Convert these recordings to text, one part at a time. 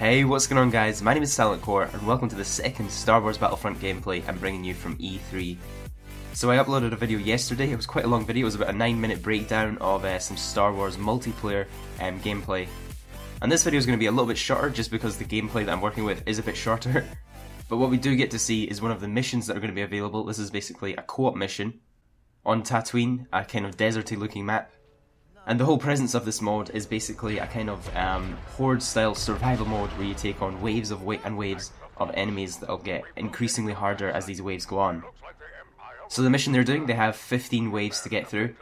Hey, what's going on guys? My name is Silentcore and welcome to the second Star Wars Battlefront gameplay I'm bringing you from E3. So I uploaded a video yesterday. It was quite a long video. It was about a 9-minute breakdown of some Star Wars multiplayer gameplay. And this video is going to be a little bit shorter just because the gameplay that I'm working with is a bit shorter. But what we do get to see is one of the missions that are going to be available. This is basically a co-op mission on Tatooine, a kind of deserty looking map. And the whole presence of this mode is basically a kind of horde-style survival mode where you take on waves of waves of enemies that will get increasingly harder as these waves go on. So the mission they're doing, they have 15 waves to get through.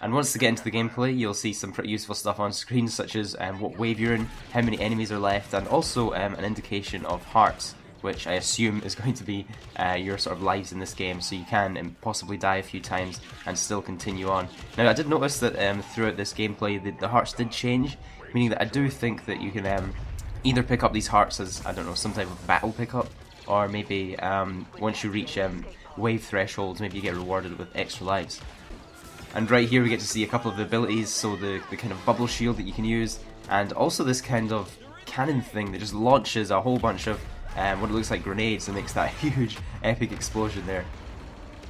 And once they get into the gameplay, you'll see some pretty useful stuff on screen, such as what wave you're in, how many enemies are left, and also an indication of hearts, which I assume is going to be your sort of lives in this game, so you can possibly die a few times and still continue on. Now I did notice that throughout this gameplay the hearts did change, meaning that I do think that you can either pick up these hearts as, I don't know, some type of battle pickup, or maybe once you reach wave thresholds, maybe you get rewarded with extra lives. And right here we get to see a couple of the abilities, so the kind of bubble shield that you can use, and also this kind of cannon thing that just launches a whole bunch of what it looks like grenades and makes that huge epic explosion there.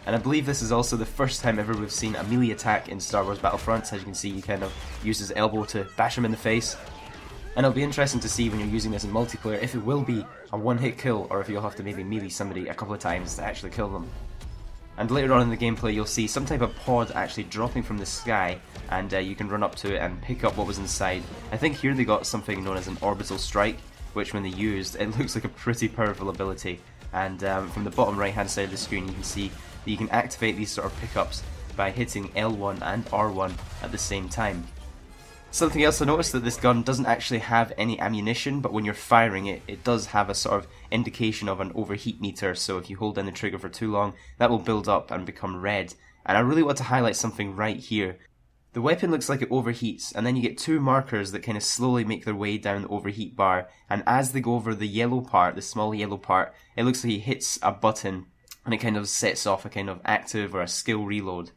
And I believe this is also the first time ever we've seen a melee attack in Star Wars Battlefront. As you can see, you kind of use his elbow to bash him in the face. And it'll be interesting to see when you're using this in multiplayer if it will be a one-hit kill or if you'll have to maybe melee somebody a couple of times to actually kill them. And later on in the gameplay you'll see some type of pod actually dropping from the sky, and you can run up to it and pick up what was inside. I think here they got something known as an orbital strike, which when they used, it looks like a pretty powerful ability. And from the bottom right hand side of the screen you can see that you can activate these sort of pickups by hitting L1 and R1 at the same time. Something else I noticed, that this gun doesn't actually have any ammunition, but when you're firing it, it does have a sort of indication of an overheat meter, so if you hold down the trigger for too long, that will build up and become red. And I really want to highlight something right here. The weapon looks like it overheats, and then you get two markers that kind of slowly make their way down the overheat bar, and as they go over the yellow part, the small yellow part, it looks like he hits a button, and it kind of sets off a kind of active or a skill reload.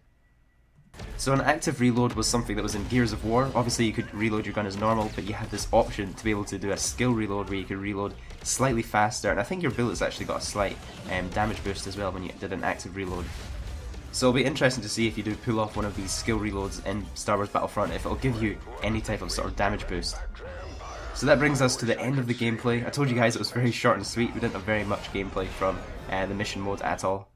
So an active reload was something that was in Gears of War. Obviously you could reload your gun as normal, but you had this option to be able to do a skill reload where you could reload slightly faster, and I think your bullets actually got a slight damage boost as well when you did an active reload. So it'll be interesting to see if you do pull off one of these skill reloads in Star Wars Battlefront, if it'll give you any type of sort of damage boost. So that brings us to the end of the gameplay. I told you guys it was very short and sweet. We didn't have very much gameplay from the mission mode at all.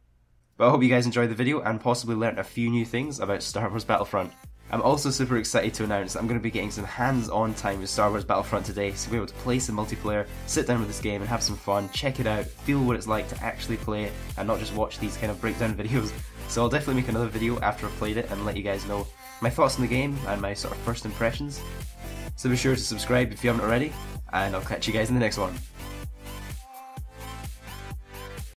But I hope you guys enjoyed the video and possibly learned a few new things about Star Wars Battlefront. I'm also super excited to announce that I'm going to be getting some hands-on time with Star Wars Battlefront today, so we'll be able to play some multiplayer, sit down with this game and have some fun, check it out, feel what it's like to actually play it and not just watch these kind of breakdown videos. So I'll definitely make another video after I've played it and let you guys know my thoughts on the game and my sort of first impressions. So be sure to subscribe if you haven't already, and I'll catch you guys in the next one.